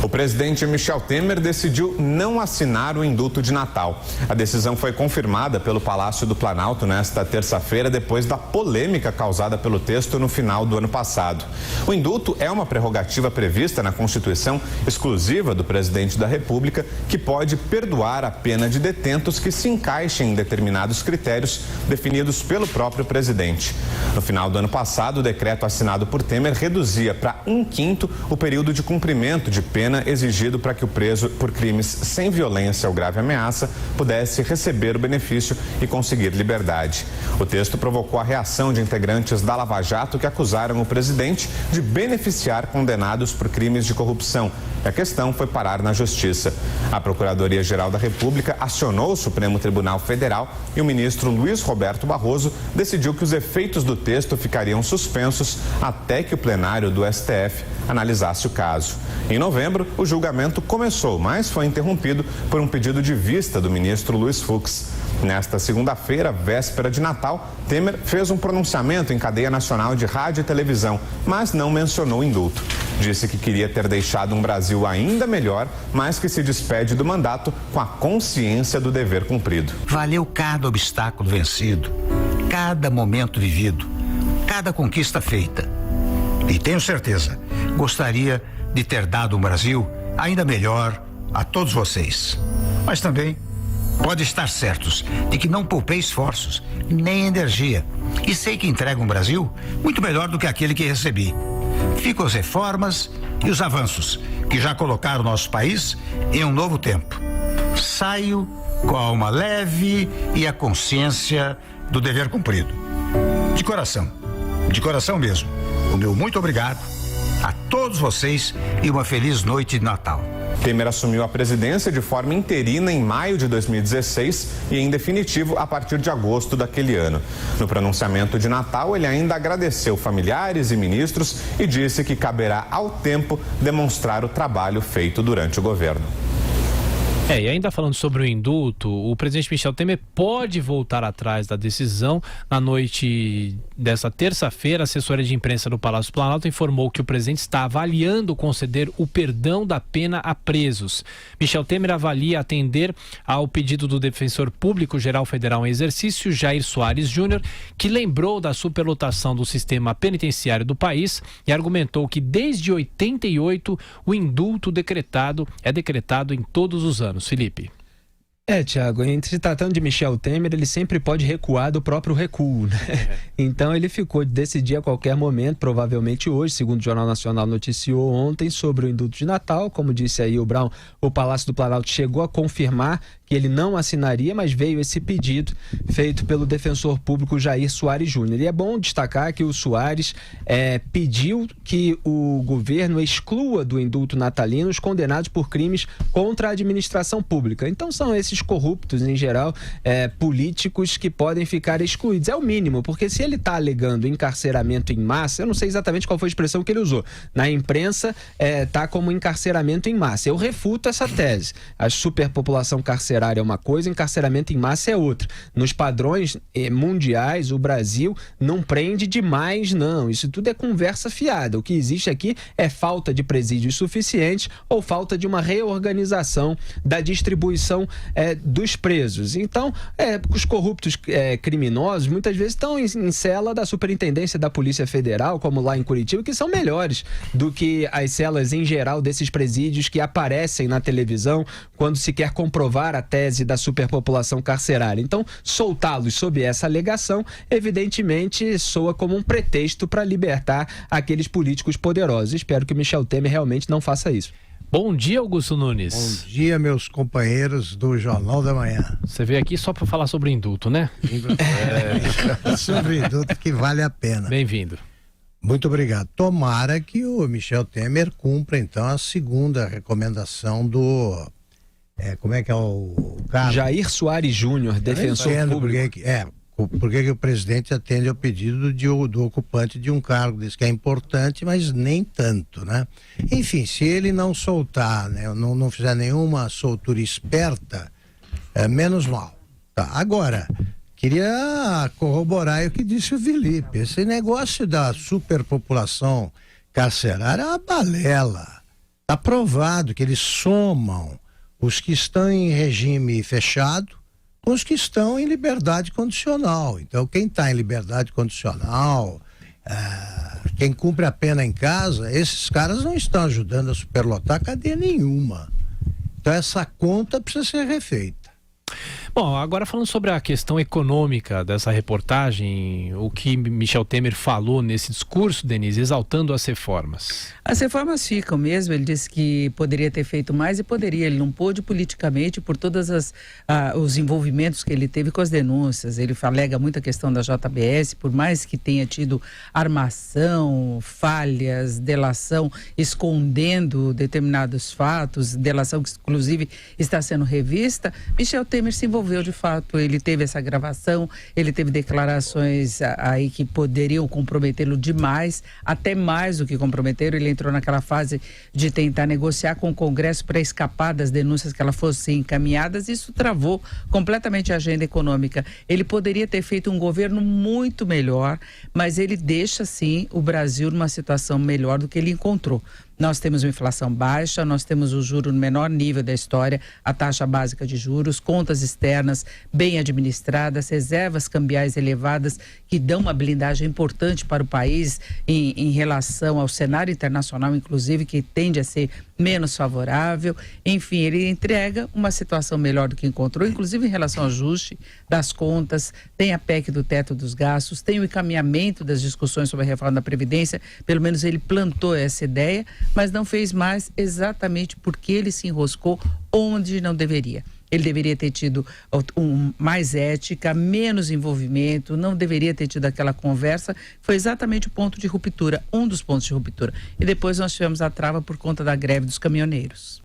O presidente Michel Temer decidiu não assinar o indulto de Natal. A decisão foi confirmada pelo Palácio do Planalto nesta terça-feira, depois da polêmica causada pelo texto no final do ano passado. O indulto é uma prerrogativa prevista na Constituição exclusiva do presidente da República, que pode perdoar a pena de detentos que se encaixem em determinados critérios definidos pelo próprio presidente. No final do ano passado, o decreto assinado por Temer reduzia para 1/5 o período de cumprimento de pena exigido para que o preso por crimes sem violência ou grave ameaça pudesse receber o benefício e conseguir liberdade. O texto provocou a reação de integrantes da Lava Jato que acusaram o presidente de beneficiar condenados por crimes de corrupção. E a questão foi parar na Justiça. A Procuradoria-Geral da República acionou o Supremo Tribunal Federal e o ministro Luiz Roberto Barroso decidiu que os efeitos do texto ficariam suspensos até que o plenário do STF analisasse o caso. Em novembro, o julgamento começou, mas foi interrompido por um pedido de vista do ministro Luiz Fux. Nesta segunda-feira, véspera de Natal, Temer fez um pronunciamento em cadeia nacional de rádio e televisão, mas não mencionou o indulto. Disse que queria ter deixado um Brasil ainda melhor, mas que se despede do mandato com a consciência do dever cumprido. Valeu cada obstáculo vencido, cada momento vivido, cada conquista feita. E tenho certeza, gostaria de ter dado um Brasil ainda melhor a todos vocês. Mas também pode estar certos de que não poupei esforços, nem energia. E sei que entrego um Brasil muito melhor do que aquele que recebi. Ficam as reformas e os avanços que já colocaram o nosso país em um novo tempo. Saio com a alma leve e a consciência do dever cumprido. De coração mesmo. O meu muito obrigado a todos vocês e uma feliz noite de Natal. Temer assumiu a presidência de forma interina em maio de 2016 e em definitivo a partir de agosto daquele ano. No pronunciamento de Natal, ele ainda agradeceu familiares e ministros e disse que caberá ao tempo demonstrar o trabalho feito durante o governo. E ainda falando sobre o indulto, o presidente Michel Temer pode voltar atrás da decisão. Na noite dessa terça-feira, a assessoria de imprensa do Palácio do Planalto informou que o presidente está avaliando conceder o perdão da pena a presos. Michel Temer avalia atender ao pedido do defensor público geral federal em exercício, Jair Soares Júnior, que lembrou da superlotação do sistema penitenciário do país e argumentou que desde 88 o indulto é decretado em todos os anos. Felipe. Tiago, se tratando de Michel Temer, ele sempre pode recuar do próprio recuo, né? Então ele ficou de decidir a qualquer momento, provavelmente hoje, segundo o Jornal Nacional noticiou ontem, sobre o indulto de Natal. Como disse aí o Brown, o Palácio do Planalto chegou a confirmar que ele não assinaria, mas veio esse pedido feito pelo defensor público Jair Soares Júnior. E é bom destacar que o Soares pediu que o governo exclua do indulto natalino os condenados por crimes contra a administração pública. Então são esses corruptos, em geral, políticos que podem ficar excluídos. É o mínimo, porque se ele está alegando encarceramento em massa, eu não sei exatamente qual foi a expressão que ele usou. Na imprensa, está como encarceramento em massa. Eu refuto essa tese. A superpopulação carcerária é uma coisa, encarceramento em massa é outra. Nos padrões mundiais, o Brasil não prende demais, não. Isso tudo é conversa fiada. O que existe aqui é falta de presídios suficientes ou falta de uma reorganização da distribuição dos presos. Então, os corruptos criminosos muitas vezes estão em cela da Superintendência da Polícia Federal, como lá em Curitiba, que são melhores do que as celas em geral desses presídios que aparecem na televisão quando se quer comprovar a tese da superpopulação carcerária. Então, soltá-los sob essa alegação, evidentemente, soa como um pretexto para libertar aqueles políticos poderosos. Espero que Michel Temer realmente não faça isso. Bom dia, Augusto Nunes. Bom dia, meus companheiros do Jornal da Manhã. Você veio aqui só para falar sobre indulto, né? Sobre indulto que vale a pena. Bem-vindo. Muito obrigado. Tomara que o Michel Temer cumpra, então, a segunda recomendação do... como é que é o cara? Jair Soares Júnior, defensor público. Por que o presidente atende ao pedido do ocupante de um cargo? Diz que é importante, mas nem tanto, né? Enfim, se ele não soltar, né, não fizer nenhuma soltura esperta, menos mal. Tá. Agora, queria corroborar o que disse o Felipe. Esse negócio da superpopulação carcerária é uma balela. Está provado que eles somam os que estão em regime fechado com os que estão em liberdade condicional. Então, quem está em liberdade condicional, quem cumpre a pena em casa, esses caras não estão ajudando a superlotar cadeia nenhuma. Então, essa conta precisa ser refeita. Bom, agora falando sobre a questão econômica dessa reportagem, o que Michel Temer falou nesse discurso, Denise, exaltando as reformas. As reformas ficam mesmo, ele disse que poderia ter feito mais e poderia, ele não pôde politicamente por todos os envolvimentos que ele teve com as denúncias. Ele alega muito a questão da JBS, por mais que tenha tido armação, falhas, delação, escondendo determinados fatos, delação que inclusive está sendo revista, Michel Temer se envolveu de fato, ele teve essa gravação, ele teve declarações aí que poderiam comprometê-lo demais, até mais do que comprometeram. Ele entrou naquela fase de tentar negociar com o Congresso para escapar das denúncias que elas fossem encaminhadas. Isso travou completamente a agenda econômica. Ele poderia ter feito um governo muito melhor, mas ele deixa sim o Brasil numa situação melhor do que ele encontrou. Nós temos uma inflação baixa, nós temos o juro no menor nível da história, a taxa básica de juros, contas externas bem administradas, reservas cambiais elevadas que dão uma blindagem importante para o país em relação ao cenário internacional, inclusive, que tende a ser menos favorável. Enfim, ele entrega uma situação melhor do que encontrou, inclusive em relação ao ajuste das contas, tem a PEC do teto dos gastos, tem o encaminhamento das discussões sobre a reforma da Previdência, pelo menos ele plantou essa ideia, mas não fez mais exatamente porque ele se enroscou onde não deveria. Ele deveria ter tido mais ética, menos envolvimento, não deveria ter tido aquela conversa. Foi exatamente o ponto de ruptura, um dos pontos de ruptura. E depois nós tivemos a trava por conta da greve dos caminhoneiros.